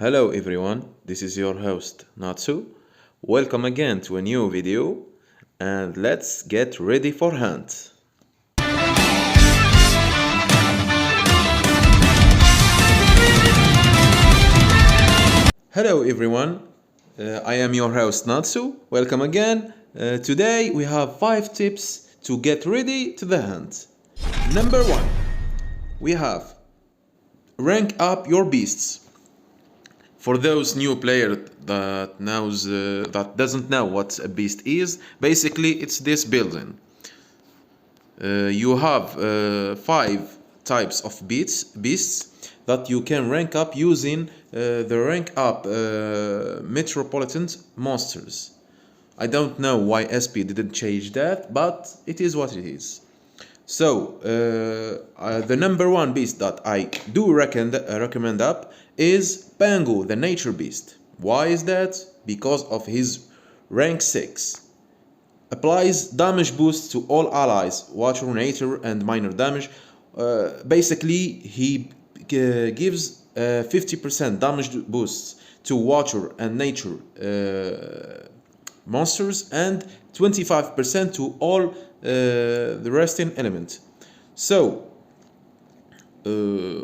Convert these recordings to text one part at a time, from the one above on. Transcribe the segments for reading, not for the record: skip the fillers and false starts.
Hello everyone, this is your host Natsu. Welcome again to a new video and let's get ready for hunt. Hello everyone, I am your host Natsu. Welcome again. Today we have 5 tips to get ready to the hunt. Number 1, we have rank up your beasts. For those new players that doesn't know what a beast is, basically it's this building. You have 5 types of beasts that you can rank up using the rank up metropolitan monsters. I don't know why SP didn't change that, but it is what it is. So the number 1 beast that I do recommend up is Pangu, the nature beast. Why is that? Because of his rank 6. Applies damage boost to all allies, water, nature and minor damage. Basically he gives 50% damage boosts to water and nature monsters and 25% to all the resting element. So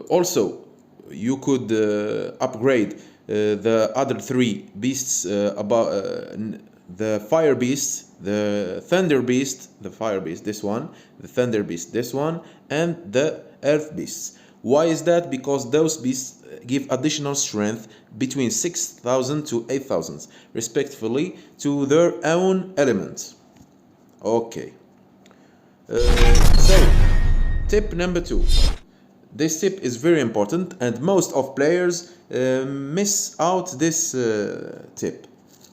also you could upgrade the other 3 beasts about the fire beast, the thunder beast, the fire beast this one, the thunder beast this one, and the earth beasts. Why is that? Because those beasts give additional strength between 6,000 to 8,000 respectively to their own element. Okay. So tip number 2. This tip is very important and most of players miss out this tip.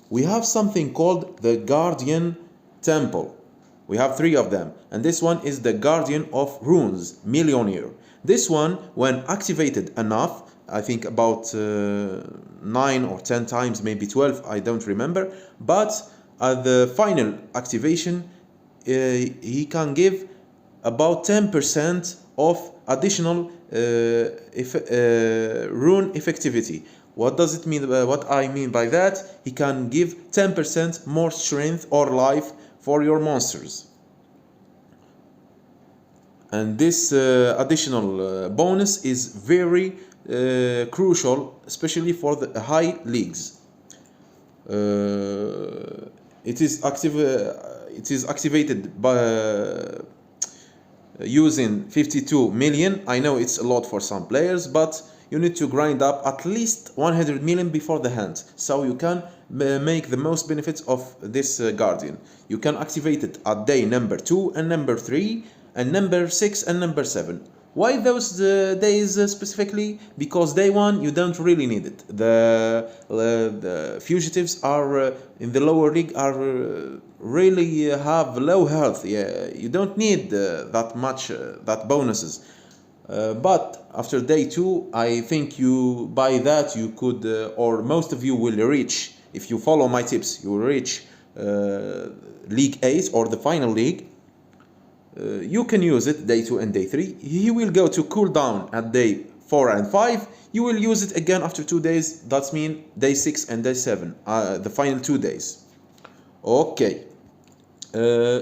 We have something called the Guardian Temple. We have 3 of them, and this one is the Guardian of Runes, Millionaire. This one, when activated enough, I think about 9 or 10 times, maybe 12, I don't remember, but at the final activation he can give about 10% of additional rune effectivity. What does it mean? What I mean by that, he can give 10% more strength or life for your monsters. And this additional bonus is very crucial, especially for the high leagues. It is activated by using 52 million. I know it's a lot for some players, but you need to grind up at least 100 million before the hand, so you can make the most benefits of this Guardian. You can activate it at day number 2 and number 3 and number 6 and number 7. Why those days specifically? Because day 1 you don't really need it. The fugitives are in the lower league are really have low health. Yeah, you don't need that much that bonuses. But after day 2, I think you by that you could or most of you will reach, if you follow my tips, you will reach League 8 or the final league. You can use it day 2 and day 3. He will go to cooldown at day 4 and 5. You will use it again after 2 days. That's mean day 6 and day 7, the final 2 days. Okay.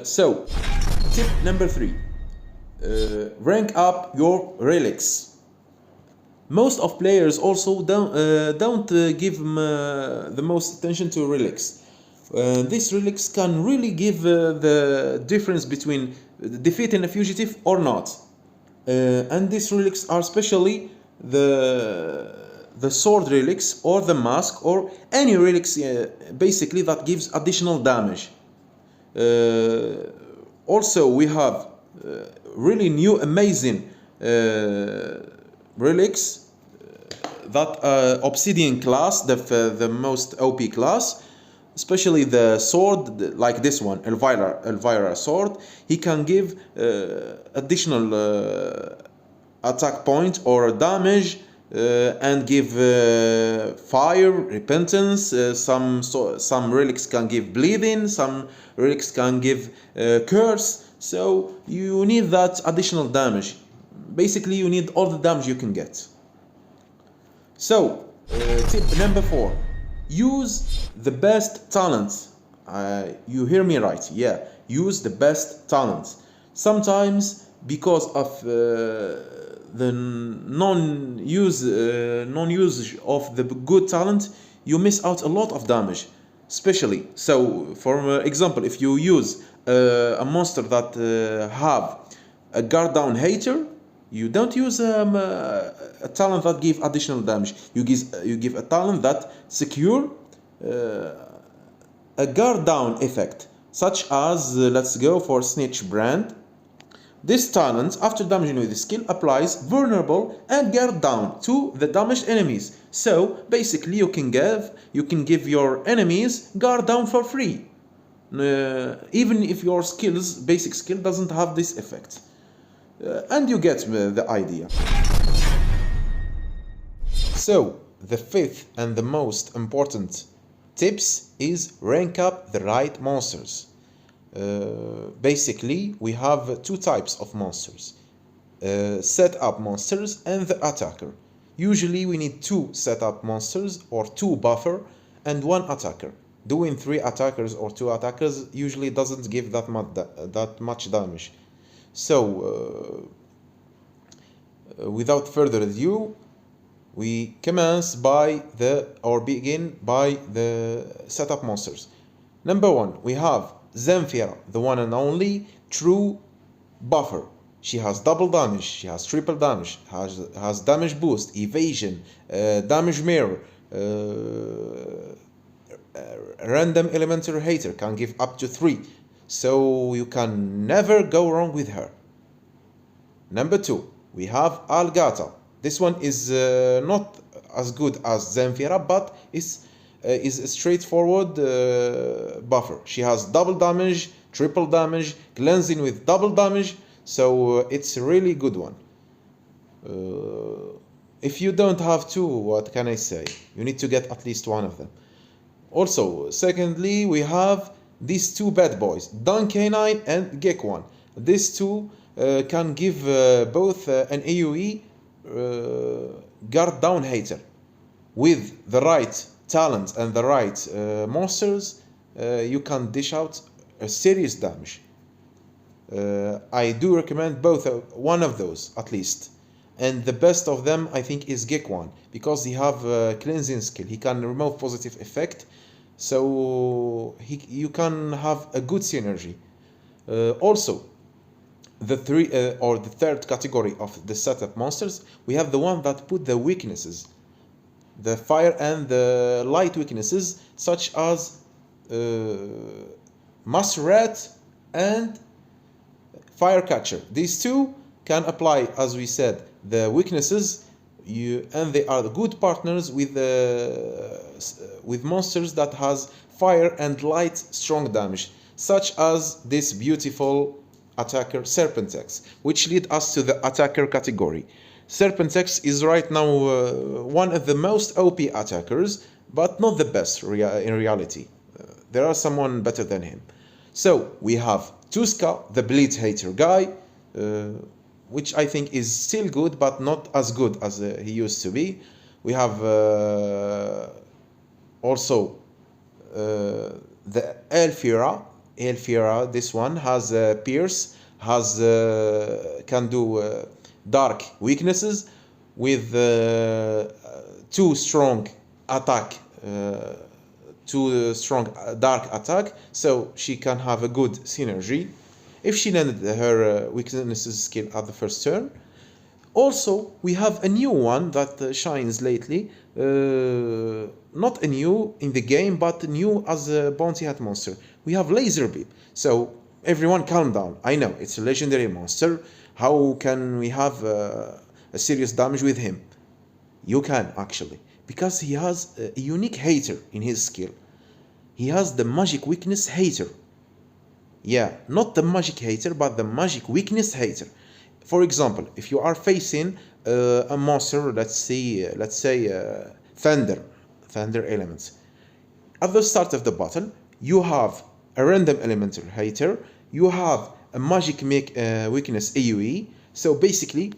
So tip number 3. Rank up your relics. Most of players also don't give the most attention to relics. These relics can really give the difference between defeating a fugitive or not. And these relics are especially the sword relics or the mask or any relics basically that gives additional damage. Also we have really new amazing relics that Obsidian class, the most OP class, especially the sword like this one, Elvira sword. He can give additional attack point or damage and give fire, repentance. Some relics can give bleeding, some relics can give curse. So you need that additional damage. Basically you need all the damage you can get. So Tip number 4. Use the best talents. You hear me right? Yeah. Use the best talents. Sometimes because of the non-usage of the good talent, you miss out a lot of damage. Especially, so for example, if you use a monster that have a guard down hater, you don't use a talent that give additional damage. You give a talent that secure a guard down effect, such as let's go for Snitch Brand. This talent, after damaging with the skill, applies vulnerable and guard down to the damaged enemies. So basically, you can give your enemies guard down for free, even if your basic skill doesn't have this effect. And you get the idea. So the fifth and the most important tips is rank up the right monsters. Basically, we have two types of monsters: setup monsters and the attacker. Usually we need two setup monsters or two buffer and one attacker. Doing three attackers or two attackers usually doesn't give that much damage. So without further ado, we begin by the setup monsters. Number 1, we have Zamfira, the one and only true buffer. She has double damage, she has triple damage, has damage boost, evasion, damage mirror, random elemental hater, can give up to 3. So you can never go wrong with her. Number 2, we have Algata. This one is not as good as Zamfira, but is a straightforward buffer. She has double damage, triple damage, cleansing with double damage, so it's a really good one. If you don't have two, what can I say? You need to get at least one of them. Also, secondly, we have these two bad boys, Duncanine and Gekwan. These two can give both an AoE guard down hater. With the right talent and the right monsters, you can dish out a serious damage. I do recommend one of those at least, and the best of them I think is Gekwan, because he have a cleansing skill. He can remove positive effect, so you can have a good synergy. Also, the third category of the setup monsters, we have the one that put the weaknesses, the fire and the light weaknesses, such as Muskrat and Firecatcher. These two can apply, as we said, the weaknesses, and they are good partners with monsters that has fire and light strong damage, such as this beautiful attacker Serpentex, which lead us to the attacker category. Serpentex is right now one of the most OP attackers, but not the best in reality. There are someone better than him. So we have Tuska, the bleed hater guy, which I think is still good, but not as good as he used to be. We have also the Elfira. Elfira, this one has Pierce, can do dark weaknesses with two strong dark attack, so she can have a good synergy if she landed her weaknesses skill at the first turn. Also, we have a new one that shines lately, not a new in the game, but new as a bounty hat monster. We have Laser Beam. So everyone calm down. I know it's a legendary monster. How can we have a serious damage with him? You can actually, because he has a unique hater in his skill. He has the magic weakness hater. Yeah, not the magic hater, but the magic weakness hater. For example, if you are facing a monster, let's say thunder elements. At the start of the battle, you have a random elemental hater, you have a magic weakness AoE, so basically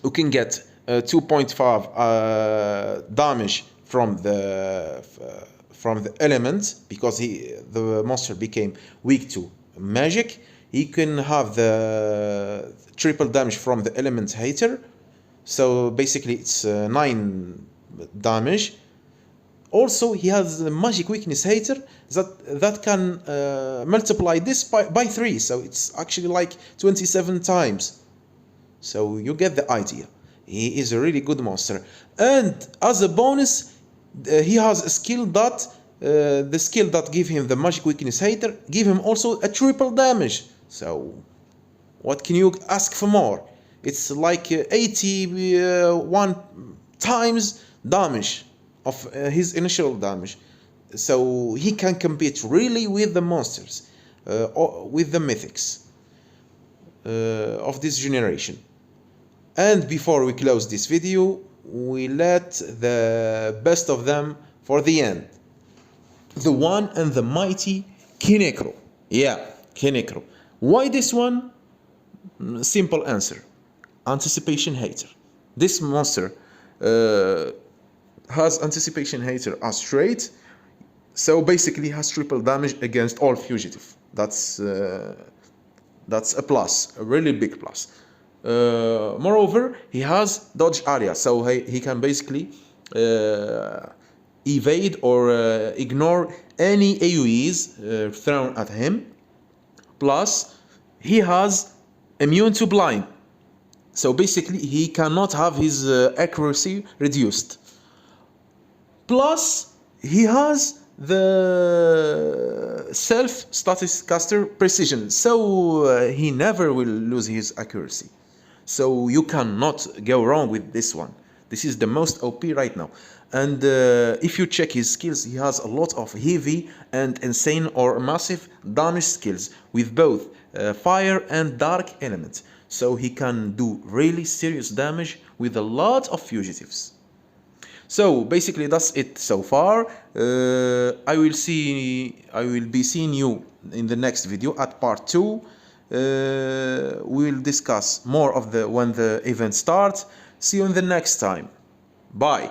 you can get 2.5 damage from the element, because the monster became weak to magic. He can have the triple damage from the element hater, so basically it's 9 damage. Also, he has the magic weakness hater that can multiply this by 3, so it's actually like 27 times. So you get the idea. He is a really good monster. And as a bonus, he has a skill that the skill that give him the magic weakness hater give him also a triple damage. So what can you ask for more? It's like 81 times damage of his initial damage. So he can compete really with the monsters, or with the mythics of this generation. And before we close this video, we let the best of them for the end. The one and the mighty Kinecro. Yeah, Kinecro. Why this one? Simple answer. Anticipation hater. This monster has anticipation hater as trait, so basically has triple damage against all fugitive. That's a plus, a really big plus. Moreover, he has dodge area, so he can basically evade or ignore any AoEs thrown at him. Plus, he has immune to blind, so basically he cannot have his accuracy reduced. Plus, he has the self-status caster precision, so he never will lose his accuracy. So you cannot go wrong with this one. This is the most OP right now. And if you check his skills, he has a lot of heavy and insane or massive damage skills with both fire and dark elements. So he can do really serious damage with a lot of fugitives. So basically that's it so far. I will be seeing you in the next video at part 2. We will discuss more of when the event starts. See you in the next time. Bye.